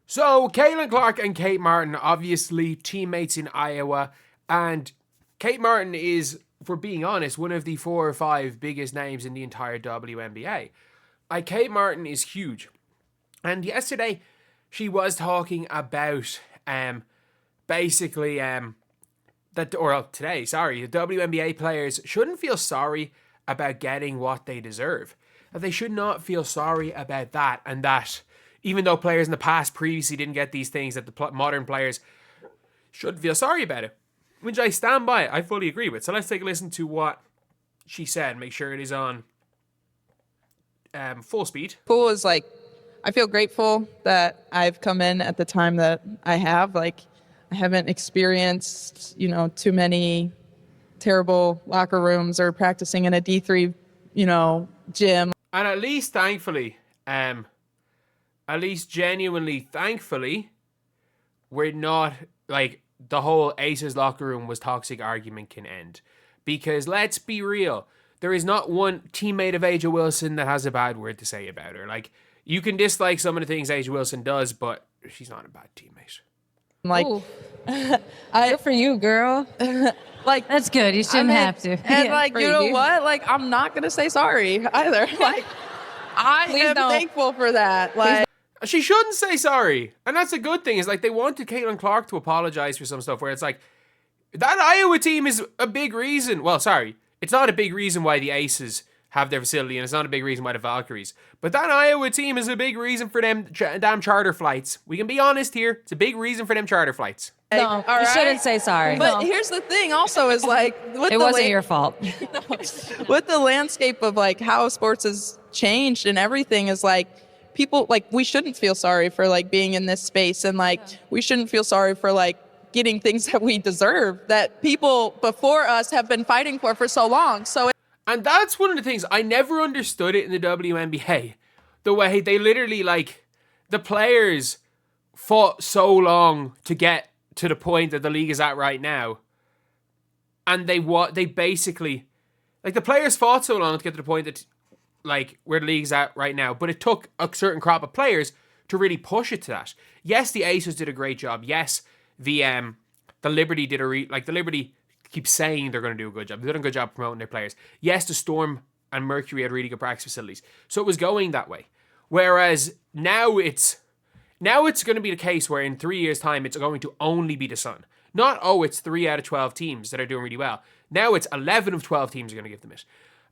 So, Caitlin Clark and Kate Martin, obviously teammates in Iowa, and Kate Martin is, for being honest, one of the 4 or 5 biggest names in the entire WNBA. Kate Martin is huge. And yesterday, she was talking about, basically, the WNBA players shouldn't feel sorry about getting what they deserve. That they should not feel sorry about that, and that even though players in the past previously didn't get these things, that the modern players should feel sorry about it. Which I stand by, I fully agree with. So let's take a listen to what she said. Make sure it is on full speed. Cool is like, I feel grateful that I've come in at the time that I have. Like, I haven't experienced, too many terrible locker rooms or practicing in a D3, gym. And at least thankfully, at least genuinely thankfully, we're not, like, the whole Aces locker room was toxic argument can end. Because let's be real, there is not one teammate of Angel Wilson that has a bad word to say about her. Like, you can dislike some of the things Angel Wilson does, but she's not a bad teammate. Like, good for you, girl. Like, that's good. You shouldn't have to. And like, you know what? Like, I'm not gonna say sorry either. Like, I am thankful for that. Like, she shouldn't say sorry, and that's a good thing. Is like they wanted Caitlin Clark to apologize for some stuff where it's like that Iowa team is a big reason. Well, sorry, it's not a big reason why the Aces have their facility, and it's not a big reason why the Valkyries. But that Iowa team is a big reason for them damn charter flights. We can be honest here; it's a big reason for them charter flights. No, you shouldn't say sorry. But here's the thing, also, is like it wasn't your fault. With the landscape of like how sports has changed and everything, is like people, like, we shouldn't feel sorry for like being in this space, and like we shouldn't feel sorry for like getting things that we deserve that people before us have been fighting for so long. And that's one of the things I never understood it in the WNBA, the way they literally, like, the players fought so long to get to the point that the league is at right now, and they basically, like, the players fought so long to get to the point that, like, where the league's at right now, but it took a certain crop of players to really push it to that. Yes, the Aces did a great job. Yes, the Liberty did the Liberty keep saying they're going to do a good job. They're doing a good job promoting their players. Yes, the Storm and Mercury had really good practice facilities. So it was going that way. Whereas now it's going to be the case where in 3 years' time, it's going to only be the Sun. Not, it's 3 out of 12 teams that are doing really well. Now it's 11 of 12 teams are going to give them it.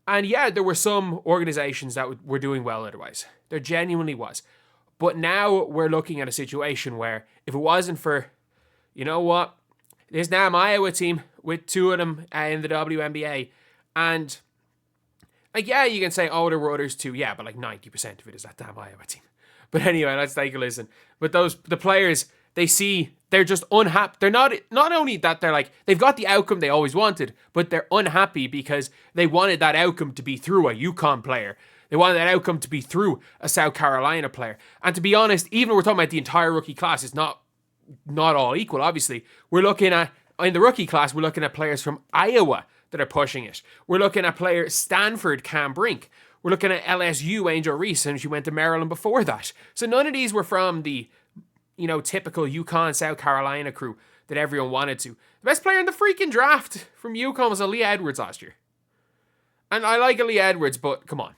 And yeah, there were some organizations that were doing well otherwise. There genuinely was. But now we're looking at a situation where if it wasn't for, you know what, there's now an Iowa team with 2 of them in the WNBA. And, like, yeah, you can say, there were others too. Yeah, but like 90% of it is that damn Iowa team. But anyway, let's take a listen. But the players, they're just unhappy. They're not only that they're like, they've got the outcome they always wanted, but they're unhappy because they wanted that outcome to be through a UConn player. They wanted that outcome to be through a South Carolina player. And to be honest, even when we're talking about the entire rookie class, it's not all equal, obviously. We're looking at, in the rookie class, we're looking at players from Iowa that are pushing it. We're looking at players, Stanford, Cam Brink. We're looking at LSU, Angel Reese, and she went to Maryland before that. So none of these were from the, typical UConn, South Carolina crew that everyone wanted to. The best player in the freaking draft from UConn was Aaliyah Edwards last year. And I like Aaliyah Edwards, but come on.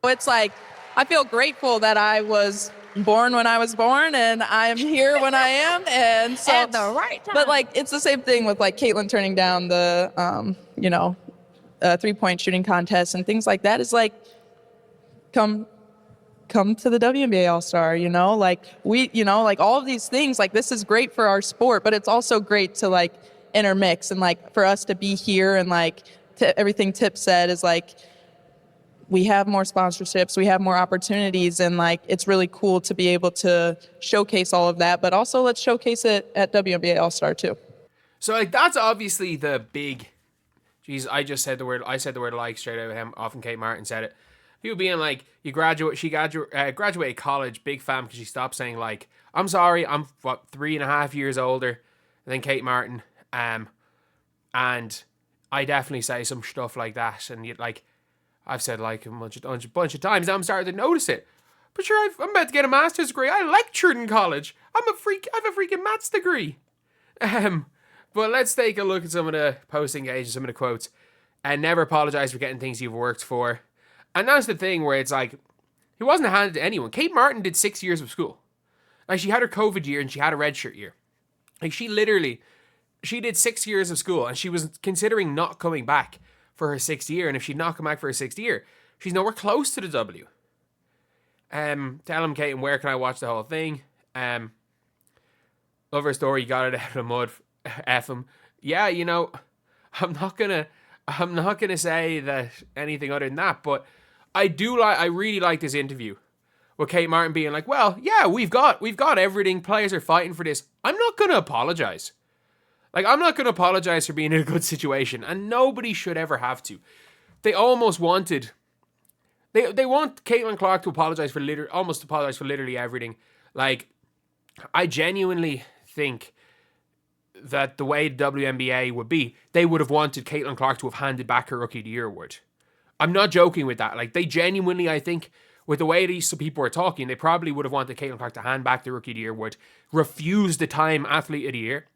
It's like, I feel grateful that I was born when I was born, and I'm here when I am, and so at the right time. But like, it's the same thing with like Caitlin turning down the 3-point shooting contest and things like that. Is like, come to the WNBA All-Star, like like all of these things, like this is great for our sport, but it's also great to like intermix, and like for us to be here, and like everything Tip said is like, we have more sponsorships, we have more opportunities, and like it's really cool to be able to showcase all of that, but also let's showcase it at WNBA All-Star too. So like that's obviously the big, I said the word like straight out of him, often Kate Martin said it. People being like, she graduated college, big fan because she stopped saying like, I'm sorry, I'm 3.5 years older than Kate Martin, and I definitely say some stuff like that, and like, I've said like a bunch of times, now I'm starting to notice it. But sure, I'm about to get a master's degree. I lectured in college. I have a freaking maths degree. But let's take a look at some of the post engagement, some of the quotes. And never apologize for getting things you've worked for. And that's the thing where it's like, he wasn't handed to anyone. Kate Martin did 6 years of school. Like, she had her COVID year and she had a redshirt year. Like, she did 6 years of school and she was considering not coming back for her 6th year. And if she'd not come back for her 6th year, she's nowhere close to the W. Tell him, Kate, and where can I watch the whole thing? Love her story. You got it out of the mud. F him. Yeah, you know, I'm not gonna say that anything other than that, but I really like this interview with Kate Martin being like, well, yeah, we've got everything. Players are fighting for this. I'm not gonna apologize. Like, I'm not gonna apologize for being in a good situation, and nobody should ever have to. They almost wanted. They want Caitlin Clark to apologize for literally everything. Like, I genuinely think that the way WNBA would be, they would have wanted Caitlin Clark to have handed back her Rookie of the Year award. I'm not joking with that. Like, they genuinely, I think, with the way these people are talking, they probably would have wanted Caitlin Clark to hand back the Rookie of the Year award, refuse the Time Athlete of the Year.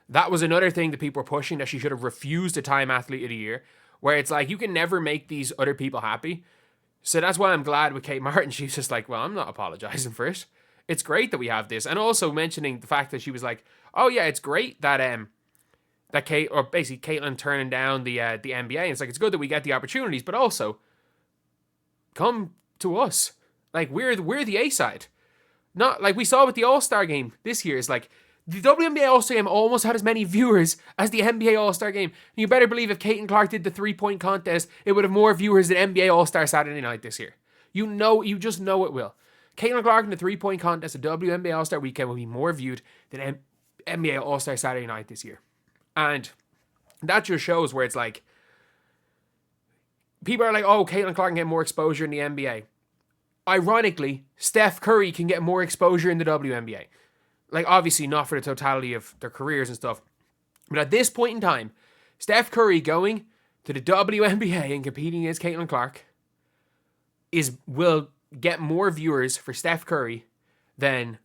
That was another thing that people were pushing, that she should have refused the Time Athlete of the Year, where it's like, you can never make these other people happy. So that's why I'm glad with Kate Martin. She's just like, well, I'm not apologizing for it. It's great that we have this. And also mentioning the fact that she was like, oh yeah, it's great that Caitlin turning down the NBA. And it's like, it's good that we get the opportunities, but also come to us. Like, we're the A side. Not like we saw with the All-Star game this year. It's like, the WNBA All-Star game almost had as many viewers as the NBA All-Star game. And you better believe if Caitlin Clark did the 3-point contest, it would have more viewers than NBA All-Star Saturday Night this year. You just know it will. Caitlin Clark in the 3-point contest at WNBA All-Star Weekend will be more viewed than NBA All-Star Saturday Night this year. And that just shows where it's like, people are like, oh, Caitlin Clark can get more exposure in the NBA. Ironically, Steph Curry can get more exposure in the WNBA. Like, obviously not for the totality of their careers and stuff. But at this point in time, Steph Curry going to the WNBA and competing against Caitlin Clark will get more viewers for Steph Curry than,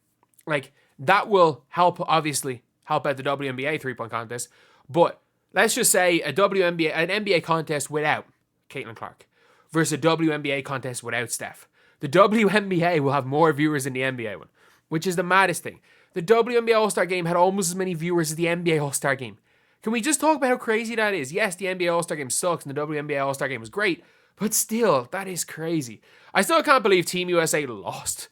like, that will help out the WNBA 3-point contest. But let's just say an NBA contest without Caitlin Clark versus a WNBA contest without Steph. The WNBA will have more viewers than the NBA one, which is the maddest thing. The WNBA All-Star Game had almost as many viewers as the NBA All-Star Game. Can we just talk about how crazy that is? Yes, the NBA All-Star Game sucks and the WNBA All-Star Game was great, but still, that is crazy. I still can't believe Team USA lost.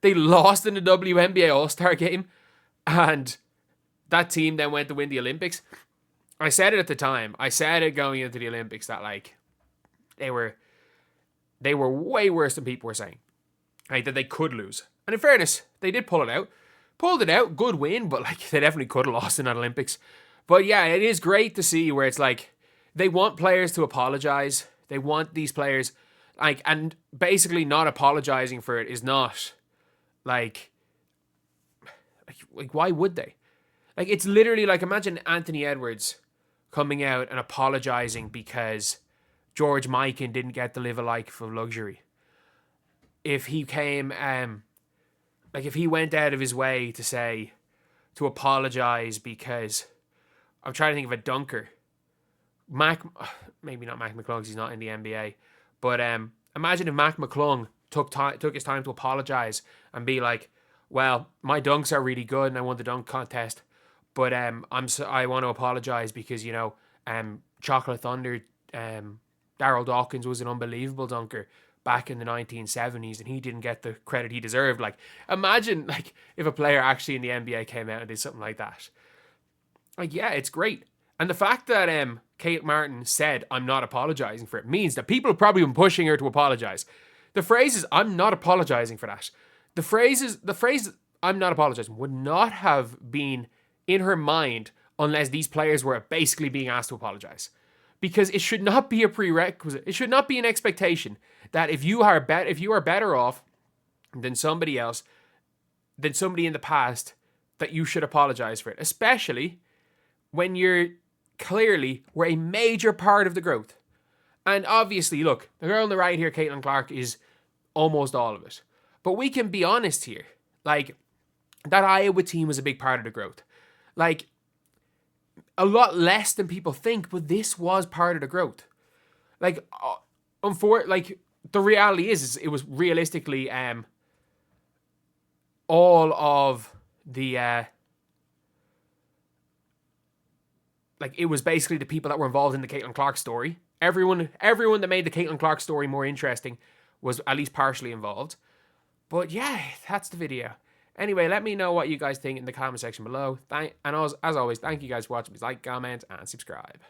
They lost in the WNBA All-Star Game, and that team then went to win the Olympics. I said it at the time. I said it going into the Olympics that, like, they were way worse than people were saying. Like, that they could lose. And in fairness, they did pull it out. Pulled it out, good win, but like, they definitely could have lost in that Olympics. But yeah, it is great to see where it's like, they want players to apologize. They want these players, like, and basically not apologizing for it is not, like why would they? Like, it's literally like, imagine Anthony Edwards coming out and apologizing because George Mikan didn't get to live a life of luxury. If he came, if he went out of his way to apologize because, I'm trying to think of a dunker. Maybe not Mac McClung because he's not in the NBA, but imagine if Mac McClung took his time to apologize and be like, well, my dunks are really good and I won the dunk contest, but I want to apologize because, you know, Chocolate Thunder, Darryl Dawkins was an unbelievable dunker back in the 1970s and he didn't get the credit he deserved. Like, imagine, like, if a player actually in the NBA came out and did something like that. Like, yeah, it's great. And the fact that Kate Martin said, I'm not apologizing for it, means that people have probably been pushing her to apologize. The phrase is, I'm not apologizing for that. The phrase, I'm not apologizing, would not have been in her mind unless these players were basically being asked to apologize. Because it should not be a prerequisite. It should not be an expectation that if you are better off than somebody else, than somebody in the past, that you should apologize for it. Especially when you're clearly were a major part of the growth. And obviously, look, the girl on the right here, Caitlin Clark, is almost all of it. But we can be honest here. Like, that Iowa team was a big part of the growth. Like, a lot less than people think, but this was part of the growth. Like, the reality is it was realistically all of the it was basically the people that were involved in the Caitlin Clark story. Everyone that made the Caitlin Clark story more interesting was at least partially involved. But yeah, that's the video. Anyway, let me know what you guys think in the comment section below. And as always, thank you guys for watching. Please like, comment, and subscribe.